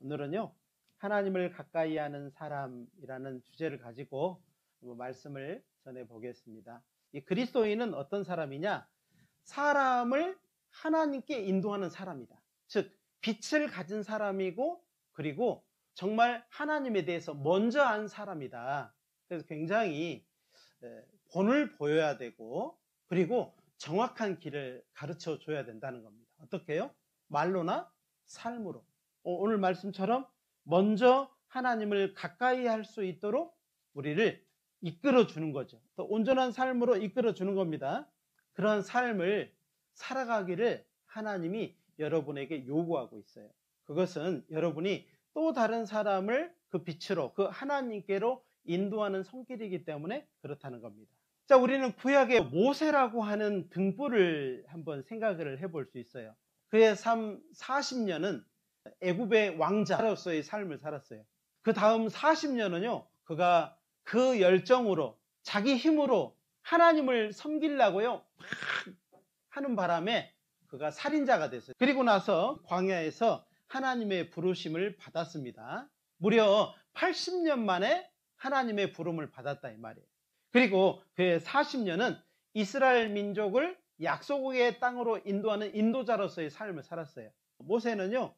오늘은요, 하나님을 가까이 하는 사람이라는 주제를 가지고 말씀을 전해 보겠습니다. 이 그리스도인은 어떤 사람이냐? 사람을 하나님께 인도하는 사람이다. 즉, 빛을 가진 사람이고, 그리고 정말 하나님에 대해서 먼저 안 사람이다. 그래서 굉장히 본을 보여야 되고, 그리고 정확한 길을 가르쳐 줘야 된다는 겁니다. 어떻게요? 말로나 삶으로. 오늘 말씀처럼 먼저 하나님을 가까이 할 수 있도록 우리를 이끌어 주는 거죠. 또 온전한 삶으로 이끌어 주는 겁니다. 그런 삶을 살아가기를 하나님이 여러분에게 요구하고 있어요. 그것은 여러분이 또 다른 사람을 그 빛으로, 그 하나님께로 인도하는 손길이기 때문에 그렇다는 겁니다. 자, 우리는 구약의 모세라고 하는 등불을 한번 생각을 해볼 수 있어요. 그의 삶 40년은 애굽의 왕자로서의 삶을 살았어요. 그 다음 40년은요, 그가 그 열정으로, 자기 힘으로 하나님을 섬기려고요, 막 하는 바람에 그가 살인자가 됐어요. 그리고 나서 광야에서 하나님의 부르심을 받았습니다. 무려 80년 만에 하나님의 부름을 받았다 이 말이에요. 그리고 그의 40년은 이스라엘 민족을 약속의 땅으로 인도하는 인도자로서의 삶을 살았어요. 모세는요,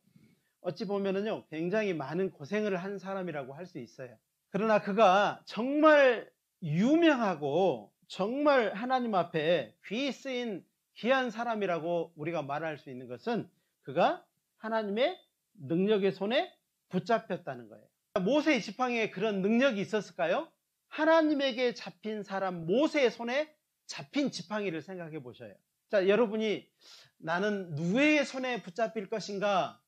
어찌 보면은요, 굉장히 많은 고생을 한 사람이라고 할 수 있어요. 그러나 그가 정말 유명하고 정말 하나님 앞에 귀 쓰인 귀한 사람이라고 우리가 말할 수 있는 것은 그가 하나님의 능력의 손에 붙잡혔다는 거예요. 모세의 지팡이에 그런 능력이 있었을까요? 하나님에게 잡힌 사람 모세의 손에 잡힌 지팡이를 생각해 보셔요. 자, 여러분이 나는 누구의 손에 붙잡힐 것인가?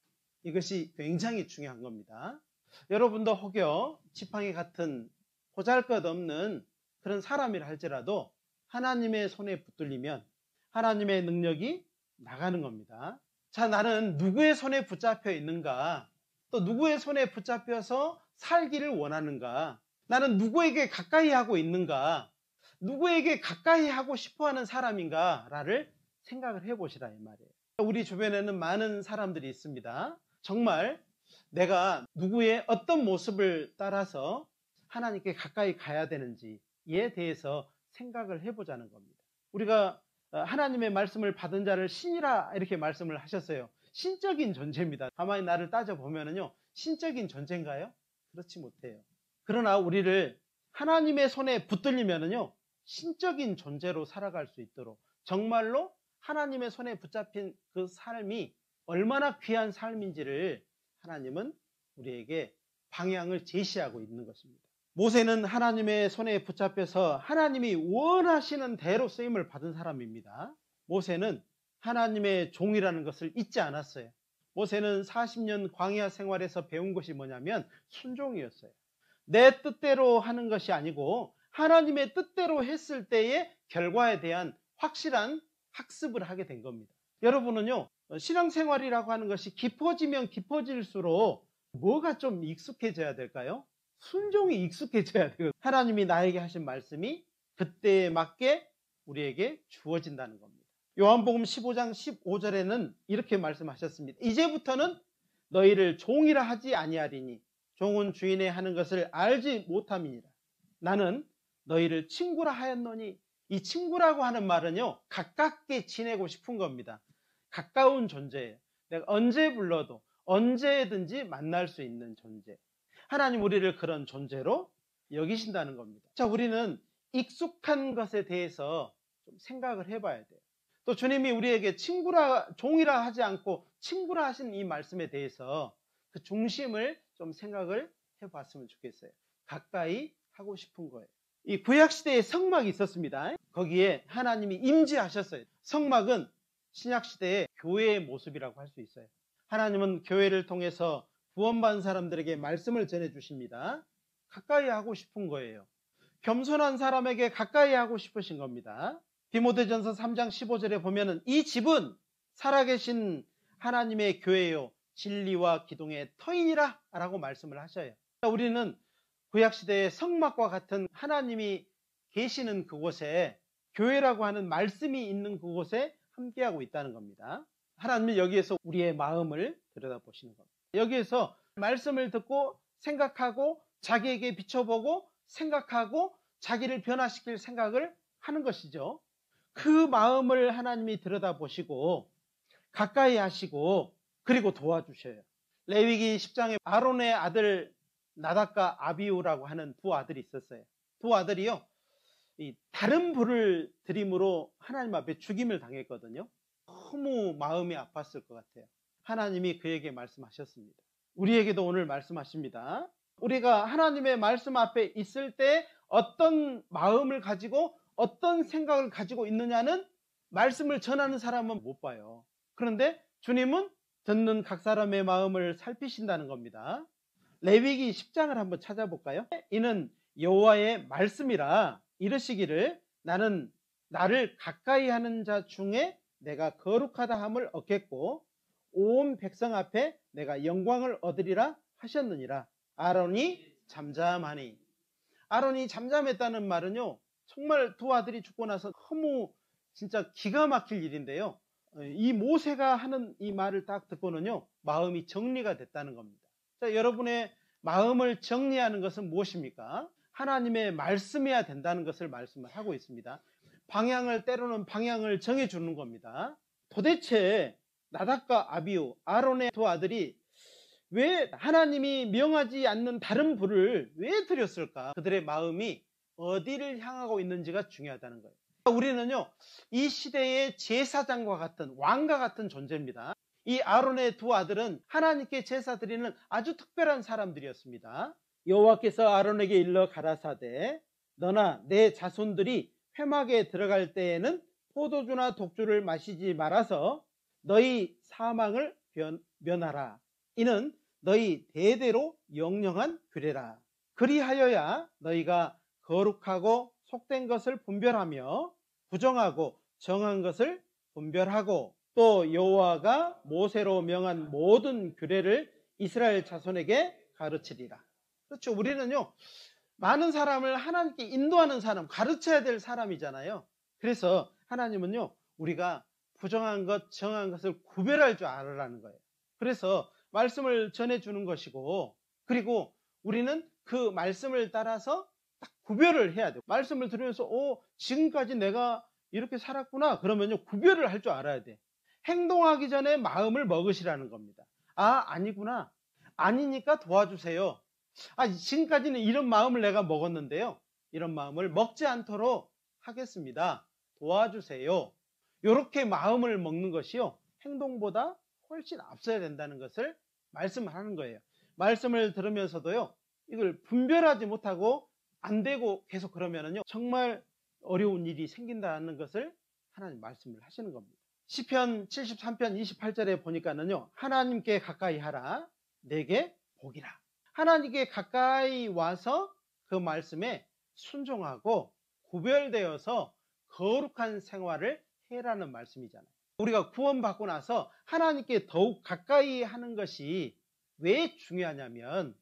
이것이 굉장히 중요한 겁니다. 여러분도 혹여 지팡이 같은 보잘것없는 그런 사람이라 할지라도 하나님의 손에 붙들리면 하나님의 능력이 나가는 겁니다. 자, 나는 누구의 손에 붙잡혀 있는가? 또 누구의 손에 붙잡혀서 살기를 원하는가? 나는 누구에게 가까이 하고 있는가? 누구에게 가까이 하고 싶어하는 사람인가를 생각을 해보시라 이 말이에요. 우리 주변에는 많은 사람들이 있습니다. 정말 내가 누구의 어떤 모습을 따라서 하나님께 가까이 가야 되는지에 대해서 생각을 해보자는 겁니다. 우리가 하나님의 말씀을 받은 자를 신이라 이렇게 말씀을 하셨어요. 신적인 존재입니다. 가만히 나를 따져보면요, 신적인 존재인가요? 그렇지 못해요. 그러나 우리를 하나님의 손에 붙들리면요, 신적인 존재로 살아갈 수 있도록 정말로 하나님의 손에 붙잡힌 그 삶이 얼마나 귀한 삶인지를 하나님은 우리에게 방향을 제시하고 있는 것입니다. 모세는 하나님의 손에 붙잡혀서 하나님이 원하시는 대로 쓰임을 받은 사람입니다. 모세는 하나님의 종이라는 것을 잊지 않았어요. 모세는 40년 광야 생활에서 배운 것이 뭐냐면 순종이었어요. 내 뜻대로 하는 것이 아니고 하나님의 뜻대로 했을 때의 결과에 대한 확실한 학습을 하게 된 겁니다. 여러분은요, 신앙생활이라고 하는 것이 깊어지면 깊어질수록 뭐가 좀 익숙해져야 될까요? 순종이 익숙해져야 돼요. 하나님이 나에게 하신 말씀이 그때에 맞게 우리에게 주어진다는 겁니다. 요한복음 15장 15절에는 이렇게 말씀하셨습니다. 이제부터는 너희를 종이라 하지 아니하리니 종은 주인의 하는 것을 알지 못함이니라. 나는 너희를 친구라 하였노니, 이 친구라고 하는 말은요, 가깝게 지내고 싶은 겁니다. 가까운 존재예요. 내가 언제 불러도 언제든지 만날 수 있는 존재. 하나님 우리를 그런 존재로 여기신다는 겁니다. 자, 우리는 익숙한 것에 대해서 좀 생각을 해봐야 돼요. 또 주님이 우리에게 친구라, 종이라 하지 않고 친구라 하신 이 말씀에 대해서 그 중심을 좀 생각을 해봤으면 좋겠어요. 가까이 하고 싶은 거예요. 이 구약시대에 성막이 있었습니다. 거기에 하나님이 임재하셨어요. 성막은 신약시대의 교회의 모습이라고 할 수 있어요. 하나님은 교회를 통해서 구원받은 사람들에게 말씀을 전해주십니다. 가까이 하고 싶은 거예요. 겸손한 사람에게 가까이 하고 싶으신 겁니다. 디모데전서 3장 15절에 보면은 이 집은 살아계신 하나님의 교회요 진리와 기둥의 터이니라 라고 말씀을 하셔요. 우리는 구약시대의 성막과 같은 하나님이 계시는 그곳에, 교회라고 하는 말씀이 있는 그곳에 함께하고 있다는 겁니다. 하나님은 여기에서 우리의 마음을 들여다보시는 겁니다. 여기에서 말씀을 듣고 생각하고 자기에게 비춰보고 생각하고 자기를 변화시킬 생각을 하는 것이죠. 그 마음을 하나님이 들여다보시고 가까이 하시고 그리고 도와주셔요. 레위기 10장에 아론의 아들 나답과 아비후라고 하는 두 아들이 있었어요. 두 아들이요, 다른 불을 들임으로 하나님 앞에 죽임을 당했거든요. 너무 마음이 아팠을 것 같아요. 하나님이 그에게 말씀하셨습니다. 우리에게도 오늘 말씀하십니다. 우리가 하나님의 말씀 앞에 있을 때 어떤 마음을 가지고 어떤 생각을 가지고 있느냐는 말씀을 전하는 사람은 못 봐요. 그런데 주님은 듣는 각 사람의 마음을 살피신다는 겁니다. 레위기 10장을 한번 찾아볼까요? 이는 여호와의 말씀이라 이르시기를 나는 나를 가까이 하는 자 중에 내가 거룩하다 함을 얻겠고 온 백성 앞에 내가 영광을 얻으리라 하셨느니라. 아론이 잠잠하니. 아론이 잠잠했다는 말은요, 정말 두 아들이 죽고 나서 너무 진짜 기가 막힐 일인데요, 이 모세가 하는 이 말을 딱 듣고는요 마음이 정리가 됐다는 겁니다. 자, 여러분의 마음을 정리하는 것은 무엇입니까? 하나님의 말씀이어야 된다는 것을 말씀을 하고 있습니다. 방향을, 때로는 방향을 정해주는 겁니다. 도대체 나답과 아비후, 아론의 두 아들이 왜 하나님이 명하지 않는 다른 불을 왜 드렸을까? 그들의 마음이 어디를 향하고 있는지가 중요하다는 거예요. 우리는요, 이 시대의 제사장과 같은, 왕과 같은 존재입니다. 이 아론의 두 아들은 하나님께 제사 드리는 아주 특별한 사람들이었습니다. 여호와께서 아론에게 일러 가라사대 너나 내 자손들이 회막에 들어갈 때에는 포도주나 독주를 마시지 말아서 너희 사망을 면하라. 이는 너희 대대로 영영한 규례라. 그리하여야 너희가 거룩하고 속된 것을 분별하며 부정하고 정한 것을 분별하고 또 여호와가 모세로 명한 모든 규례를 이스라엘 자손에게 가르치리라. 그렇죠. 우리는요, 많은 사람을 하나님께 인도하는 사람, 가르쳐야 될 사람이잖아요. 그래서 하나님은요, 우리가 부정한 것, 정한 것을 구별할 줄 알으라는 거예요. 그래서 말씀을 전해주는 것이고, 그리고 우리는 그 말씀을 따라서 딱 구별을 해야 돼요. 말씀을 들으면서 지금까지 내가 이렇게 살았구나. 그러면요, 구별을 할 줄 알아야 돼. 행동하기 전에 마음을 먹으시라는 겁니다. 아니구나. 아니니까 도와주세요. 지금까지는 이런 마음을 내가 먹었는데요, 이런 마음을 먹지 않도록 하겠습니다. 도와주세요. 이렇게 마음을 먹는 것이요, 행동보다 훨씬 앞서야 된다는 것을 말씀을 하는 거예요. 말씀을 들으면서도요, 이걸 분별하지 못하고 안 되고 계속 그러면은요, 정말 어려운 일이 생긴다는 것을 하나님 말씀을 하시는 겁니다. 시편 73편 28절에 보니까는요, 하나님께 가까이 하라 내게 복이라. 하나님께 가까이 와서 그 말씀에 순종하고 구별되어서 거룩한 생활을 해라는 말씀이잖아요. 우리가 구원받고 나서 하나님께 더욱 가까이 하는 것이 왜 중요하냐면,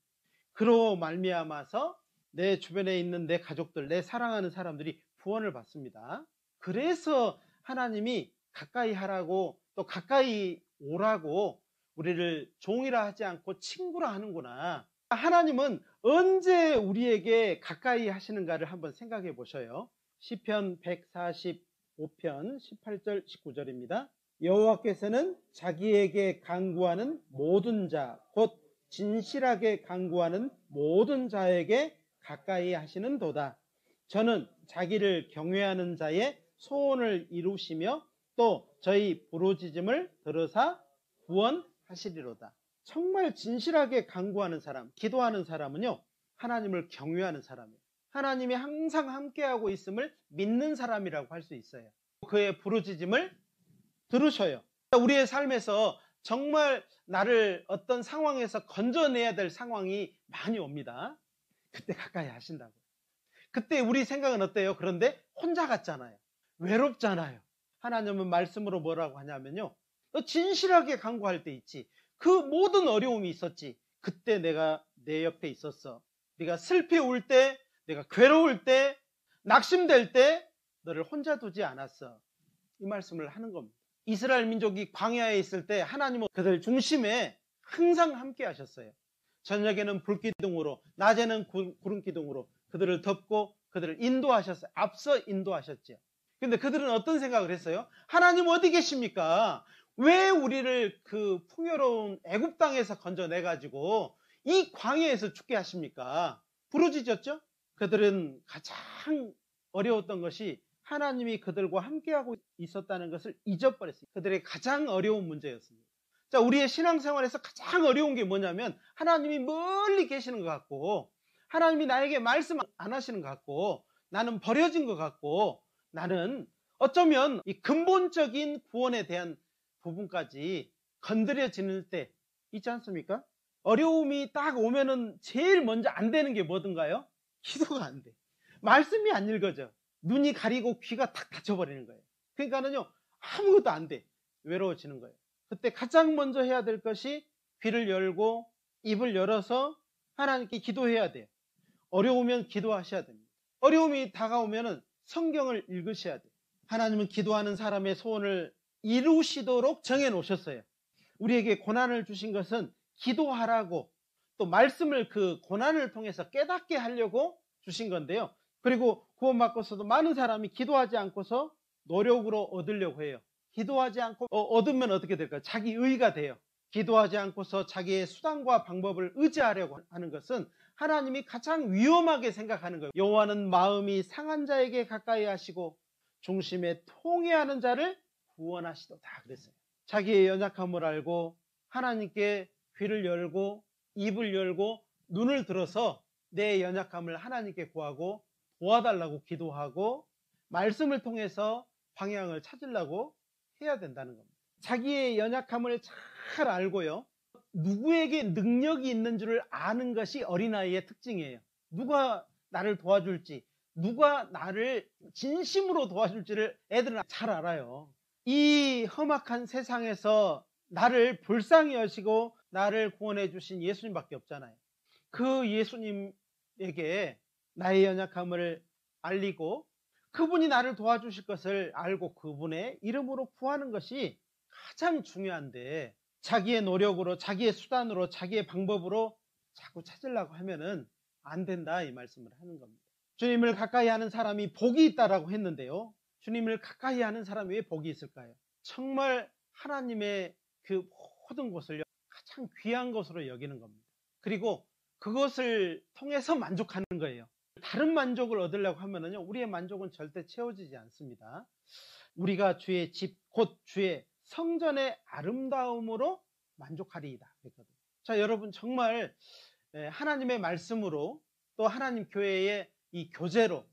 그로 말미암아서 내 주변에 있는 내 가족들, 내 사랑하는 사람들이 구원을 받습니다. 그래서 하나님이 가까이 하라고, 또 가까이 오라고 우리를 종이라 하지 않고 친구라 하는구나. 하나님은 언제 우리에게 가까이 하시는가를 한번 생각해 보셔요. 시편 145편 18절 19절입니다. 여호와께서는 자기에게 간구하는 모든 자, 곧 진실하게 간구하는 모든 자에게 가까이 하시는도다. 저는 자기를 경외하는 자의 소원을 이루시며 또 저희 부르짖음을 들으사 구원하시리로다. 정말 진실하게 간구하는 사람, 기도하는 사람은요, 하나님을 경외하는 사람이에요. 하나님이 항상 함께하고 있음을 믿는 사람이라고 할 수 있어요. 그의 부르짖음을 들으셔요. 우리의 삶에서 정말 나를 어떤 상황에서 건져내야 될 상황이 많이 옵니다. 그때 가까이 하신다고요. 그때 우리 생각은 어때요? 그런데 혼자 같잖아요. 외롭잖아요. 하나님은 말씀으로 뭐라고 하냐면요, 너 진실하게 간구할 때 있지. 그 모든 어려움이 있었지. 그때 내가 내 옆에 있었어. 네가 슬피 울 때, 내가 괴로울 때, 낙심될 때 너를 혼자 두지 않았어. 이 말씀을 하는 겁니다. 이스라엘 민족이 광야에 있을 때 하나님은 그들 중심에 항상 함께 하셨어요. 저녁에는 불기둥으로, 낮에는 구름기둥으로 그들을 덮고 그들을 인도하셨어요. 앞서 인도하셨죠. 근데 그들은 어떤 생각을 했어요? 하나님 어디 계십니까? 왜 우리를 그 풍요로운 애굽 땅에서 건져내가지고 이 광야에서 죽게 하십니까? 부르짖었죠? 그들은 가장 어려웠던 것이 하나님이 그들과 함께하고 있었다는 것을 잊어버렸어요. 그들의 가장 어려운 문제였습니다. 자, 우리의 신앙생활에서 가장 어려운 게 뭐냐면 하나님이 멀리 계시는 것 같고, 하나님이 나에게 말씀 안 하시는 것 같고, 나는 버려진 것 같고, 나는 어쩌면 이 근본적인 구원에 대한 부분까지 건드려지는 때 있지 않습니까? 어려움이 딱 오면은 제일 먼저 안 되는 게 뭐든가요? 기도가 안 돼. 말씀이 안 읽어져. 눈이 가리고 귀가 탁 닫혀버리는 거예요. 그러니까는요, 아무것도 안 돼. 외로워지는 거예요. 그때 가장 먼저 해야 될 것이 귀를 열고 입을 열어서 하나님께 기도해야 돼요. 어려우면 기도하셔야 됩니다. 어려움이 다가오면은 성경을 읽으셔야 돼요. 하나님은 기도하는 사람의 소원을 이루시도록 정해놓으셨어요. 우리에게 고난을 주신 것은 기도하라고, 또 말씀을 그 고난을 통해서 깨닫게 하려고 주신 건데요. 그리고 구원받고서도 많은 사람이 기도하지 않고서 노력으로 얻으려고 해요. 기도하지 않고 얻으면 어떻게 될까요? 자기 의가 돼요. 기도하지 않고서 자기의 수단과 방법을 의지하려고 하는 것은 하나님이 가장 위험하게 생각하는 거예요. 여호와는 마음이 상한 자에게 가까이 하시고 중심에 통회하는 자를 구원하시도다 그랬어요. 자기의 연약함을 알고 하나님께 귀를 열고 입을 열고 눈을 들어서 내 연약함을 하나님께 구하고 도와달라고 기도하고 말씀을 통해서 방향을 찾으려고 해야 된다는 겁니다. 자기의 연약함을 잘 알고요, 누구에게 능력이 있는 줄을 아는 것이 어린아이의 특징이에요. 누가 나를 도와줄지, 누가 나를 진심으로 도와줄지를 애들은 잘 알아요. 이 험악한 세상에서 나를 불쌍히 여시고 나를 구원해 주신 예수님밖에 없잖아요. 그 예수님에게 나의 연약함을 알리고 그분이 나를 도와주실 것을 알고 그분의 이름으로 구하는 것이 가장 중요한데, 자기의 노력으로, 자기의 수단으로, 자기의 방법으로 자꾸 찾으려고 하면은 안 된다, 이 말씀을 하는 겁니다. 주님을 가까이 하는 사람이 복이 있다라고 했는데요, 주님을 가까이 하는 사람이 왜 복이 있을까요? 정말 하나님의 그 모든 것을 가장 귀한 것으로 여기는 겁니다. 그리고 그것을 통해서 만족하는 거예요. 다른 만족을 얻으려고 하면은요, 우리의 만족은 절대 채워지지 않습니다. 우리가 주의 집, 곧 주의 성전의 아름다움으로 만족하리이다 그랬거든요. 자, 여러분, 정말 하나님의 말씀으로, 또 하나님 교회의 이 교제로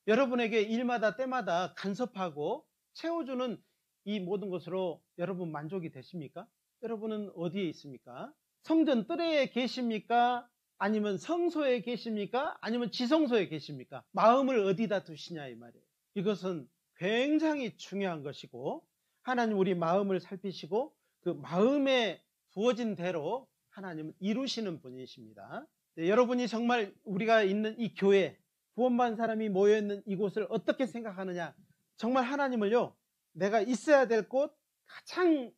여러분에게 일마다 때마다 간섭하고 채워주는 이 모든 것으로 여러분 만족이 되십니까? 여러분은 어디에 있습니까? 성전 뜰에 계십니까? 아니면 성소에 계십니까? 아니면 지성소에 계십니까? 마음을 어디다 두시냐, 이 말이에요. 이것은 굉장히 중요한 것이고, 하나님 우리 마음을 살피시고 그 마음에 부어진 대로 하나님은 이루시는 분이십니다. 네, 여러분이 정말 우리가 있는 이 교회, 구원받은 사람이 모여있는 이곳을 어떻게 생각하느냐, 정말 하나님을요, 내가 있어야 될 곳, 가장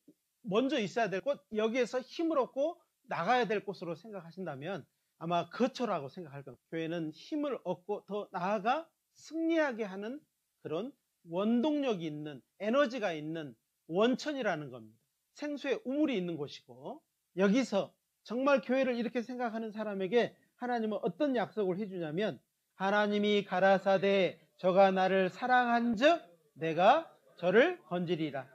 먼저 있어야 될 곳, 여기에서 힘을 얻고 나가야 될 곳으로 생각하신다면 아마 거처라고 생각할 겁니다. 교회는 힘을 얻고 더 나아가 승리하게 하는 그런 원동력이 있는, 에너지가 있는 원천이라는 겁니다. 생수의 우물이 있는 곳이고, 여기서 정말 교회를 이렇게 생각하는 사람에게 하나님은 어떤 약속을 해주냐면, 하나님이 가라사대 저가 나를 사랑한즉 내가 저를 건지리라.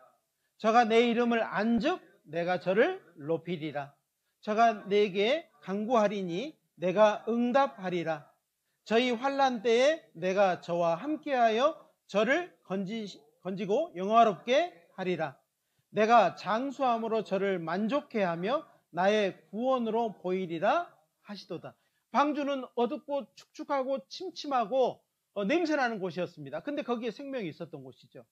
저가 내 이름을 안즉 내가 저를 높이리라. 저가 내게 간구하리니 내가 응답하리라. 저희 환난 때에 내가 저와 함께하여 저를 건지고 영화롭게 하리라. 내가 장수함으로 저를 만족해 하며 나의 구원으로 보이리라 하시도다. 방주는 어둡고 축축하고 침침하고 냄새나는 곳이었습니다. 근데 거기에 생명이 있었던 곳이죠.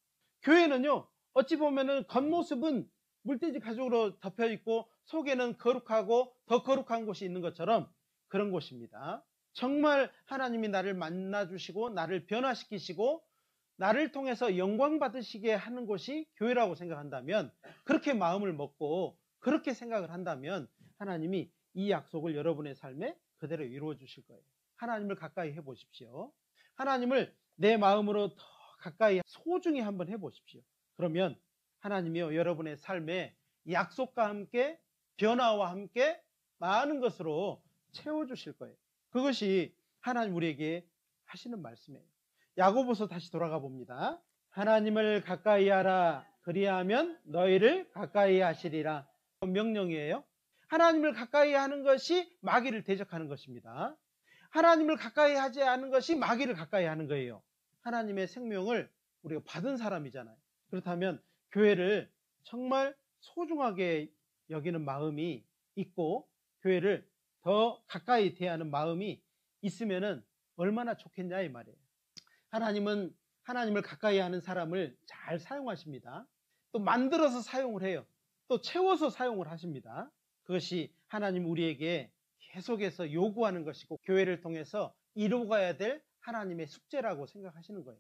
교회는요, 어찌 보면은 겉모습은 물돼지 가죽으로 덮여 있고 속에는 거룩하고 더 거룩한 곳이 있는 것처럼 그런 곳입니다. 정말 하나님이 나를 만나주시고 나를 변화시키시고 나를 통해서 영광 받으시게 하는 곳이 교회라고 생각한다면, 그렇게 마음을 먹고 그렇게 생각을 한다면 하나님이 이 약속을 여러분의 삶에 그대로 이루어 주실 거예요. 하나님을 가까이 해보십시오. 하나님을 내 마음으로 더 가까이 소중히 한번 해보십시오. 그러면 하나님이요, 여러분의 삶에 약속과 함께 변화와 함께 많은 것으로 채워주실 거예요. 그것이 하나님 우리에게 하시는 말씀이에요. 야고보서 다시 돌아가 봅니다. 하나님을 가까이 하라. 그리하면 너희를 가까이 하시리라. 명령이에요. 하나님을 가까이 하는 것이 마귀를 대적하는 것입니다. 하나님을 가까이 하지 않은 것이 마귀를 가까이 하는 거예요. 하나님의 생명을 우리가 받은 사람이잖아요. 그렇다면 교회를 정말 소중하게 여기는 마음이 있고 교회를 더 가까이 대하는 마음이 있으면은 얼마나 좋겠냐 이 말이에요. 하나님은 하나님을 가까이 하는 사람을 잘 사용하십니다. 또 만들어서 사용을 해요. 또 채워서 사용을 하십니다. 그것이 하나님 우리에게 계속해서 요구하는 것이고 교회를 통해서 이루어가야 될 하나님의 숙제라고 생각하시는 거예요.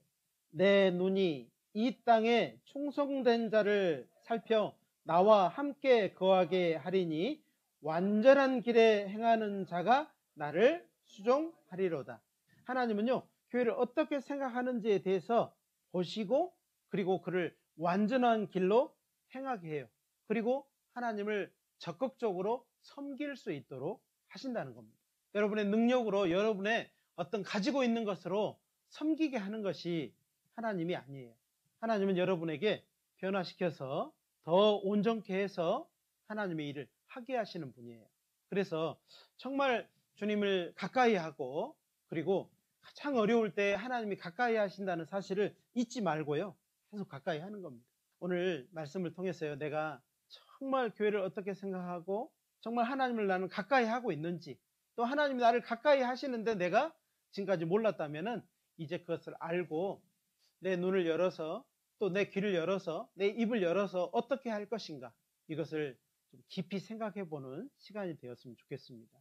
내 눈이 이 땅에 충성된 자를 살펴 나와 함께 거하게 하리니 완전한 길에 행하는 자가 나를 수종하리로다. 하나님은요, 교회를 어떻게 생각하는지에 대해서 보시고 그리고 그를 완전한 길로 행하게 해요. 그리고 하나님을 적극적으로 섬길 수 있도록 하신다는 겁니다. 여러분의 능력으로 여러분의 어떤 가지고 있는 것으로 섬기게 하는 것이 하나님이 아니에요. 하나님은 여러분에게 변화시켜서 더 온전케 해서 하나님의 일을 하게 하시는 분이에요. 그래서 정말 주님을 가까이 하고 그리고 가장 어려울 때 하나님이 가까이 하신다는 사실을 잊지 말고요. 계속 가까이 하는 겁니다. 오늘 말씀을 통해서요. 내가 정말 교회를 어떻게 생각하고 정말 하나님을 나는 가까이 하고 있는지 또 하나님이 나를 가까이 하시는데 내가 지금까지 몰랐다면은 이제 그것을 알고 내 눈을 열어서 또 내 귀를 열어서 내 입을 열어서 어떻게 할 것인가 이것을 좀 깊이 생각해 보는 시간이 되었으면 좋겠습니다.